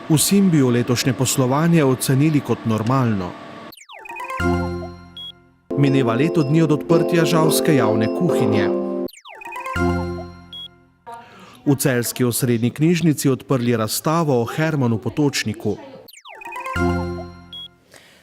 V Simbiju letošnje poslovanje ocenili kot normalno. Mineva leto dni od odprtja žalske javne kuhinje. V celjski osrednji knjižnici odprli razstavo o Hermanu Potočniku.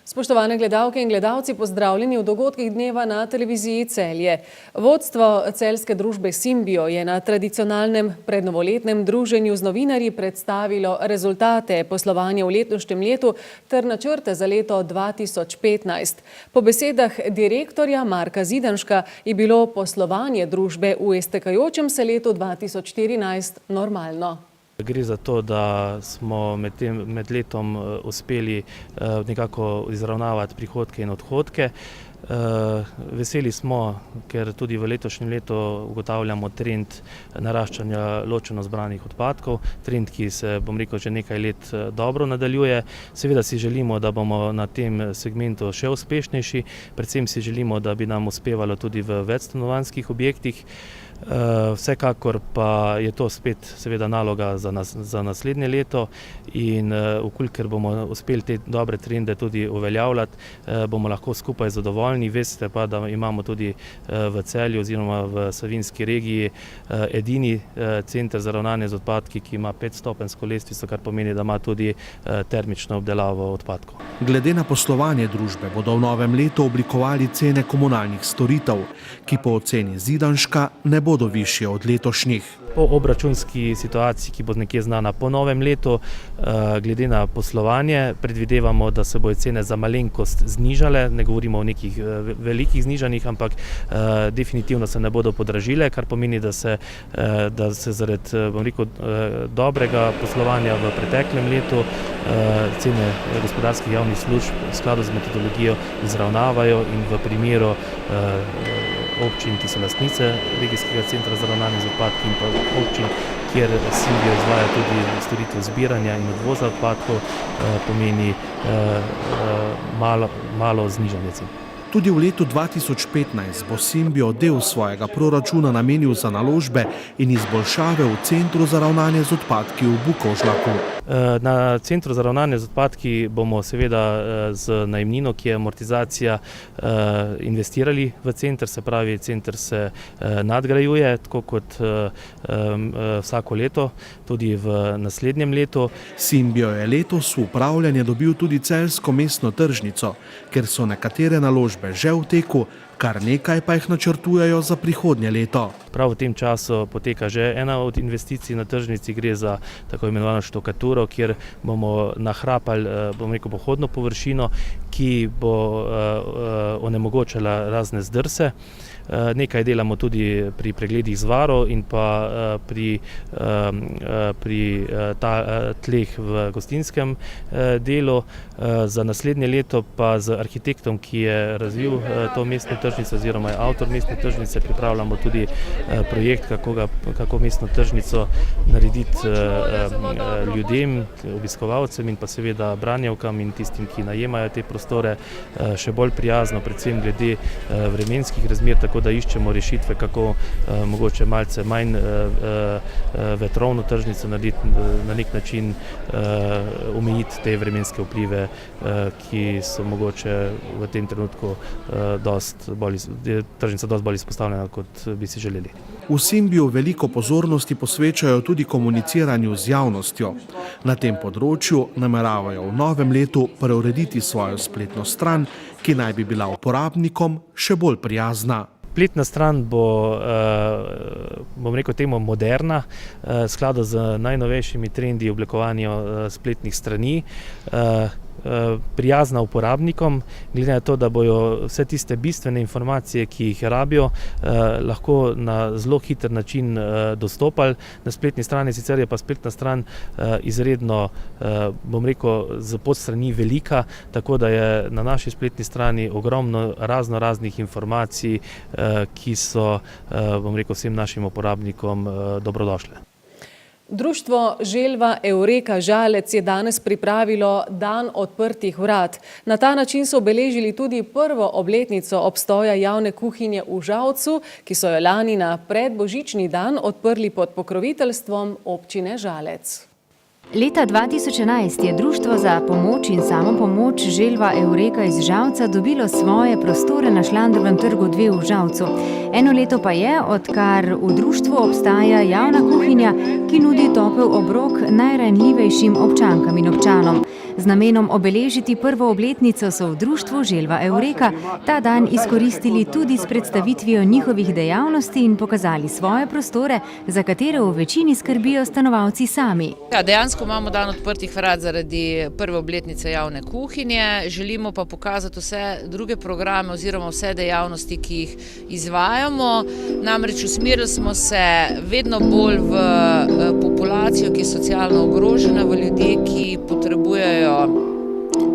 Spoštovane gledalke in gledalci, pozdravljeni v dogodkih dneva na televiziji Celje. Vodstvo celjske družbe Simbio je na tradicionalnem prednovoletnem druženju z novinarji predstavilo rezultate poslovanja v letošnjem letu ter načrte za leto 2015. Po besedah direktorja Marka Zidanška je bilo poslovanje družbe v iztekajočem se letu 2014 normalno. Gre za to, da smo med letom uspeli nekako izravnavati prihodke in odhodke. Veseli smo, ker tudi v letošnjem letu ugotavljamo trend naraščanja ločeno zbranih odpadkov, trend, ki se, že nekaj let dobro nadaljuje. Seveda si želimo, da bomo na tem segmentu še uspešnejši, predvsem si želimo, da bi nam uspevalo tudi v večstanovanjskih objektih. Vsekakor pa je to spet seveda naloga za naslednje leto in ker bomo uspeli te dobre trende tudi uveljavljati, bomo lahko skupaj zadovoljni. Veste pa, da imamo tudi v Celju oziroma v Savinjski regiji edini center za ravnanje z odpadki, ki ima 5-stopenjsko lestvico, kar pomeni, da ima tudi termično obdelavo odpadkov. Glede na poslovanje družbe bodo v novem letu oblikovali cene komunalnih storitev, ki po oceni Zidanška ne bodo višje od letošnjih. Po obračunski situaciji, ki bo nekje znana po novem letu, glede na poslovanje, predvidevamo, da se bodo cene za malenkost znižale. Ne govorimo o nekih velikih znižanjih, ampak definitivno se ne bodo podražile, kar pomeni, da se zaradi dobrega poslovanja v preteklem letu cene gospodarskih javnih služb v skladu z metodologijo izravnavajo in v primeru občin, ki so lastnice regijskega centra za ravnanje z odpadki in pa občin, kjer Simbio izvaja tudi storitev zbiranja in odvoza odpadkov, pomeni malo znižanje cen. Tudi v letu 2015 bo Simbio del svojega proračuna namenil za naložbe in izboljšave v Centru za ravnanje z odpadki v Bukovžlaku. Na Centru za ravnanje z odpadki bomo seveda z najemnino, ki je amortizacija, investirali v center, se pravi, center se nadgrajuje, tako kot vsako leto, tudi v naslednjem letu. Simbio je letos v upravljanje dobil tudi celjsko mestno tržnico, ker so nekatere naložbe že v teku, kar nekaj pa jih načrtujejo za prihodnje leto. Prav v tem času poteka že ena od investicij na tržnici, gre za tako imenovano štukaturo, kjer bomo nahrapali, pohodno površino, ki bo onemogočala razne zdrse. Nekaj delamo tudi pri pregledih zvarov in pa pri tleh v gostinskem delu. Za naslednje leto pa z arhitektom, ki je razvil to mestno tržnico oziroma je avtor mestne tržnice, pripravljamo tudi projekt, kako mestno tržnico narediti ljudem, obiskovalcem in pa seveda branjevkam in tistim, ki najemajo te prostore, še bolj prijazno, predvsem glede vremenskih razmer, tako da iščemo rešitve, kako mogoče malce manj vetrovno tržnico narediti, na nek način omejiti te vremenske vplive, ki so mogoče v tem trenutku tržnica dosti bolj izpostavljena, kot bi si želeli. V Simbiju veliko pozornosti posvečajo tudi komuniciranju z javnostjo. Na tem področju nameravajo v novem letu preurediti svojo spletno stran, ki naj bi bila uporabnikom še bolj prijazna. Spletna stran bo, temu moderna, v skladu z najnovejšimi trendi oblikovanja spletnih strani, prijazna uporabnikom, glede na to, da bojo vse tiste bistvene informacije, ki jih rabijo, lahko na zelo hiter način dostopali. Na spletni strani sicer je pa spletna stran izredno, z podstrani velika, tako da je na naši spletni strani ogromno raznih informacij, ki so, vsem našim uporabnikom dobrodošle. Društvo Želva Eureka Žalec je danes pripravilo dan odprtih vrat. Na ta način so obeležili tudi prvo obletnico obstoja javne kuhinje v Žalcu, ki so jo lani na predbožični dan odprli pod pokroviteljstvom občine Žalec. Leta 2011 je Društvo za pomoč in samopomoč Želva Eureka iz Žalca dobilo svoje prostore na Šlandrovem trgu 2 v Žalcu. Eno leto pa je, odkar v društvu obstaja javna kuhinja, ki nudi topel obrok najranljivejšim občankam in občanom. Z namenom obeležiti prvo obletnico so v društvu Želva Eureka ta dan izkoristili tudi s predstavitvijo njihovih dejavnosti in pokazali svoje prostore, za katere v večini skrbijo stanovalci sami. Ja, dejansko imamo dan odprtih vrat zaradi prve obletnice javne kuhinje, želimo pa pokazati vse druge programe oziroma vse dejavnosti, ki jih izvajamo. Namreč usmerili smo se vedno bolj v populacijo, ki je socialno ogrožena, v ljudi, ki potrebujejo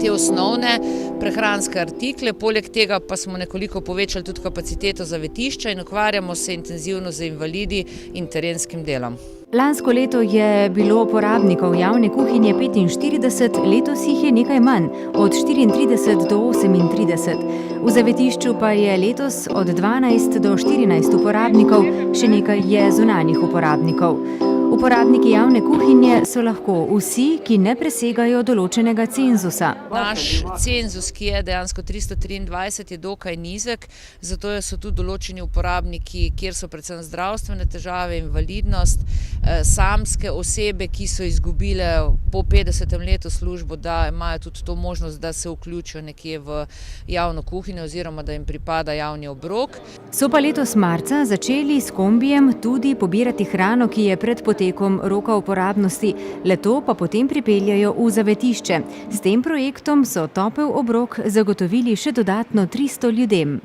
te osnovne prehranske artikle. Poleg tega pa smo nekoliko povečali tudi kapaciteto zavetišča in ukvarjamo se intenzivno z invalidi in terenskim delom. Lansko leto je bilo uporabnikov javne kuhinje 45, letos jih je nekaj manj, od 34 do 38. V zavetišču pa je letos od 12 do 14 uporabnikov, še nekaj je zunanjih uporabnikov. Uporabniki javne kuhinje so lahko vsi, ki ne presegajo določenega cenzusa. Naš cenzus, ki je dejansko 323, je dokaj nizek, zato so tudi določeni uporabniki, kjer so predvsem zdravstvene težave, invalidnost, samske osebe, ki so izgubile po 50. letu službo, da imajo tudi to možnost, da se vključijo nekje v javno kuhinjo oziroma da jim pripada javni obrok. So pa letos marca začeli s kombijem tudi pobirati hrano, ki je pred potekom roka uporabnosti, le-to pa potem pripeljajo v zavetišče. S tem projektom so topel obrok zagotovili še dodatno 300 ljudem.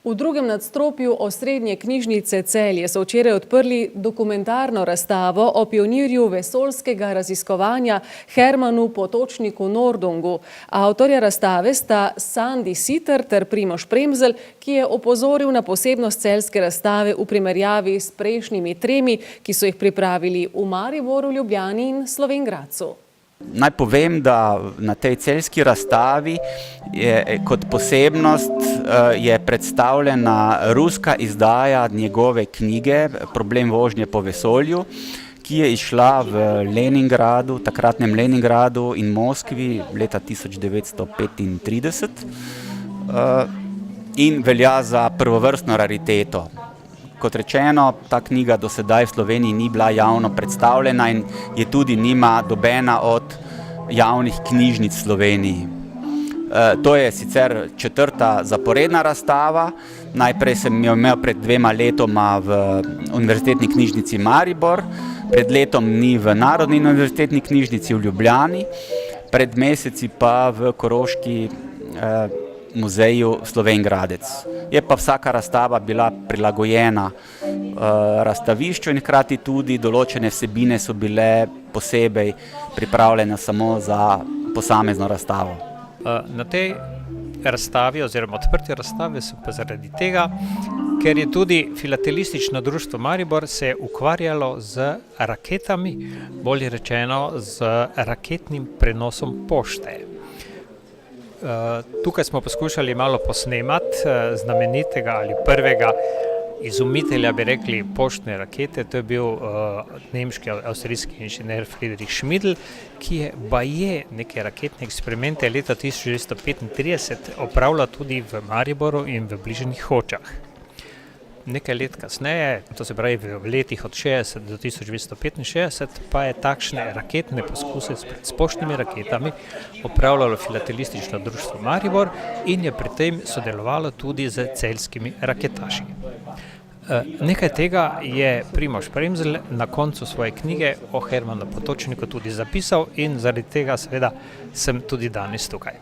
V drugem nadstropju Osrednje knjižnice Celje so včeraj odprli dokumentarno razstavo o pionirju vesoljskega raziskovanja Hermanu Potočniku Nordungu. Avtorja razstave sta Sandi Siter ter Primož Premzelj, ki je opozoril na posebnost celjske razstave v primerjavi s prejšnjimi 3, ki so jih pripravili v Mariboru, Ljubljani in Slovenj Gradcu. Naj povem, da na tej celjski razstavi kot posebnost je predstavljena ruska izdaja njegove knjige Problem vožnje po vesolju, ki je izšla v Leningradu, takratnem Leningradu in Moskvi leta 1935 in velja za prvovrstno rariteto. Kot rečeno, ta knjiga do sedaj v Sloveniji ni bila javno predstavljena in je tudi nima nobena od javnih knjižnic v Sloveniji. To je sicer 4. zaporedna razstava. Najprej sem jo imel pred 2 letoma v Univerzitetni knjižnici Maribor, pred letom dni v Narodni univerzitetni knjižnici v Ljubljani, pred meseci pa v Koroški muzeju Slovenj Gradec. Je pa vsaka razstava bila prilagojena razstavišču in hkrati tudi določene vsebine so bile posebej pripravljene samo za posamezno razstavo. Na tej razstavi oziroma odprti razstave so pa zaradi tega, ker je tudi Filatelistično društvo Maribor se ukvarjalo z raketami, bolje rečeno z raketnim prenosom pošte. Tukaj smo poskušali malo posnemati znamenitega ali prvega izumitelja, bi rekli, poštne rakete. To je bil nemški avstrijski inženir Friedrich Schmidl, ki je baje neke raketne eksperimente leta 1935 opravljal tudi v Mariboru in v bližnjih Hočah. Nekaj let kasneje, to se pravi v letih od 60 do 1965, pa je takšne raketne poskuse s poštnimi raketami opravljalo Filatelistično društvo Maribor in je pri tem sodelovalo tudi z celjskimi raketaši. Nekaj tega je Primož Premzelj na koncu svoje knjige o Hermanu Potočniku tudi zapisal in zaradi tega seveda sem tudi danes tukaj.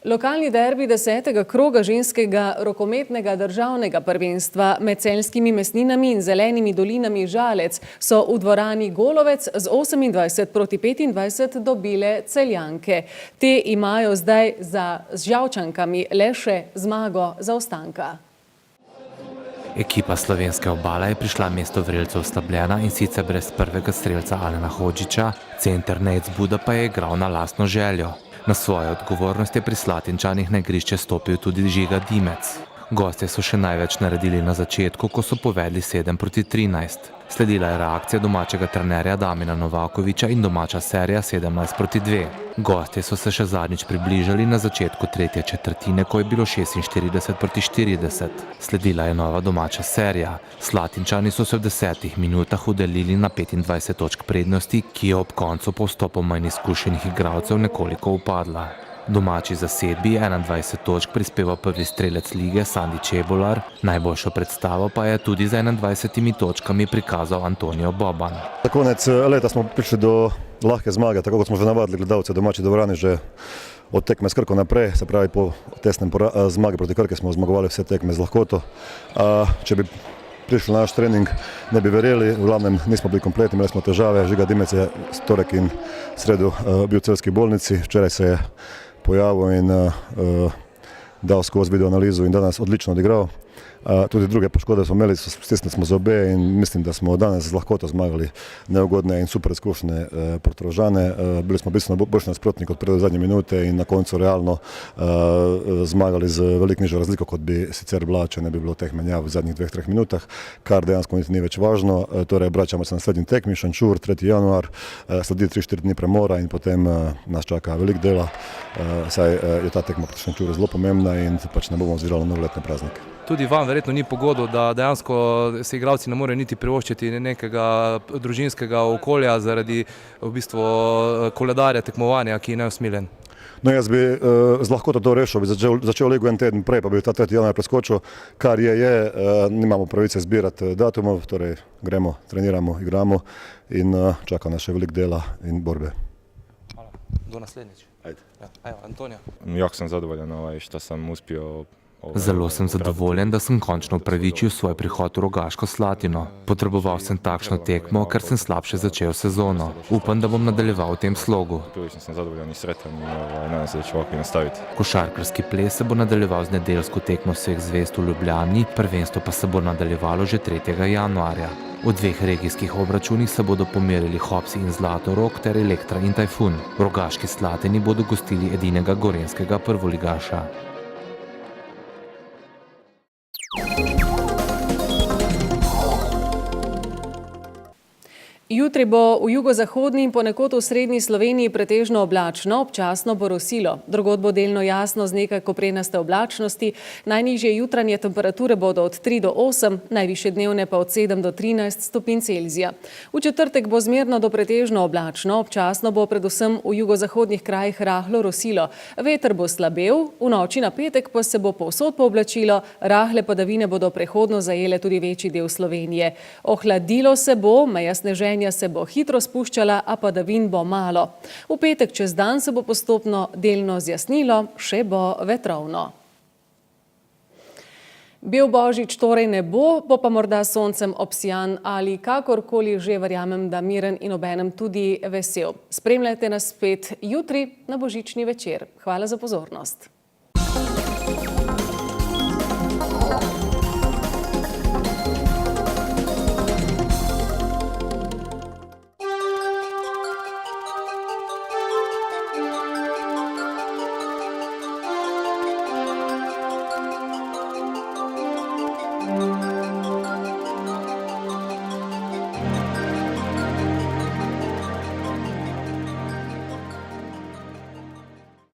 Lokalni derbi 10. kroga ženskega rokometnega državnega prvenstva med Celjskimi Mesninami in Zelenimi dolinami Žalec so v dvorani Golovec z 28-25 dobile Celjanke. Te imajo zdaj z Žalčankami le še zmago zaostanka. Ekipa slovenske obale je prišla mesto vrelcev slabljena in sicer brez prvega strelca Alena Hodžiča, center Nejc Buda pa je igral na lastno željo. Na svojo odgovornost je pri Slatinčanih na igrišče stopil tudi Žiga Dimec. Gostje so še največ naredili na začetku, ko so povedli 7-13. Sledila je reakcija domačega trenerja Damjana Novakovića in domača serija 17-2. Gostje so se še zadnjič približali na začetku tretje četrtine, ko je bilo 46-40. Sledila je nova domača serija. Slatinčani so se v 10 minutah udelili na 25 točk prednosti, ki je ob koncu po vstopu manj izkušenih igralcev nekoliko upadla. Domači zasedbi 21 točk prispeva prvi strelec lige Sandi Čebular, najboljšo predstavo pa je tudi z 21 točkami prikazal Antonijo Boban. Za konec leta smo prišli do lahke zmage, tako kot smo že navadili gledalce domači dvorani, že od tekme s Krko naprej, se pravi po tesnem zmagi proti Krki smo zmagovali vse tekme z lahkoto. Če bi prišli na naš trening, ne bi verjeli, v glavnem nismo bili kompletni, imeli smo težave. Žiga Dimec je torek in sredu bil v celjski bolnici, včeraj se je pojavil in dal skozi video analizo in danes odlično odigral. Tudi druge poškodbe smo imeli, stisnili smo zobe in mislim, da smo danes z lahkoto zmagali neugodne in super izkušene Portorožane. Bili smo bistveno boljši nasprotnik od pred zadnje minute in na koncu realno zmagali z veliko nižjo razliko, kot bi sicer bila, če ne bi bilo teh menjav v zadnjih 2-3 minutah, kar dejansko niti ni več važno. Torej, obračamo se na naslednji tekmi, Šenčur, 3. januar, sledi 3-4 dni premora in potem nas čaka veliko dela, saj je ta tekma proti Šenčuru zelo pomembna in pač ne bomo ozirali novoletne praznike. Tudi vam verjetno ni pogodo, da dejansko se igralci ne morejo niti privoščiti nekega družinskega okolja zaradi v bistvu koledarja tekmovanja, ki je neusmiljen. No, jaz bi z lahkoto to rešil, bi začel ligo en teden prej, pa bi ta 3. januar preskočil, kar nimamo pravice zbirati datumov, torej gremo, treniramo, igramo in čaka nas še veliko dela in borbe. Hvala. Do naslednjič. Ajde. Ja, evo, Antonija. Jako sam zadovoljan što sam uspio. Zelo sem zadovoljen, da sem končno upravičil svoj prihod v Rogaško Slatino. Potreboval sem takšno tekmo, ker sem slabše začel sezono. Upam, da bom nadaljeval v tem slogu. Prilično sem zadovoljan in sretan in nadam se, da će ovako i nastaviti. Košarkarski ples se bo nadaljeval z nedeljsko tekmo vseh zvest v Ljubljani, prvenstvo pa se bo nadaljevalo že 3. januarja. V 2 regijskih obračunih se bodo pomerili Hopsi in Zlatorog ter Elektra in Tajfun. V Rogaški Slatini bodo gostili edinega gorenjskega prvoligaša. Jutri bo v jugozahodni in ponekod v srednji Sloveniji pretežno oblačno, občasno bo rosilo. Drugod bo delno jasno z nekaj koprenaste oblačnosti. Najnižje jutranje temperature bodo od 3 do 8, najvišje dnevne pa od 7 do 13 stopinj Celzija. V četrtek bo zmerno do pretežno oblačno, občasno bo predvsem v jugozahodnih krajih rahlo rosilo. Veter bo slabel, v noči na petek pa se bo povsod pooblačilo, rahle padavine bodo prehodno zajele tudi večji del Slovenije. Ohladilo se bo, meja sneženja se bo hitro spuščala, a padavin bo malo. V petek čez dan se bo postopno delno zjasnilo, še bo vetrovno. Bel božič torej ne bo, bo pa morda soncem obsijan ali kakorkoli že verjamem, da miren in obenem tudi vesel. Spremljajte nas spet jutri na božični večer. Hvala za pozornost.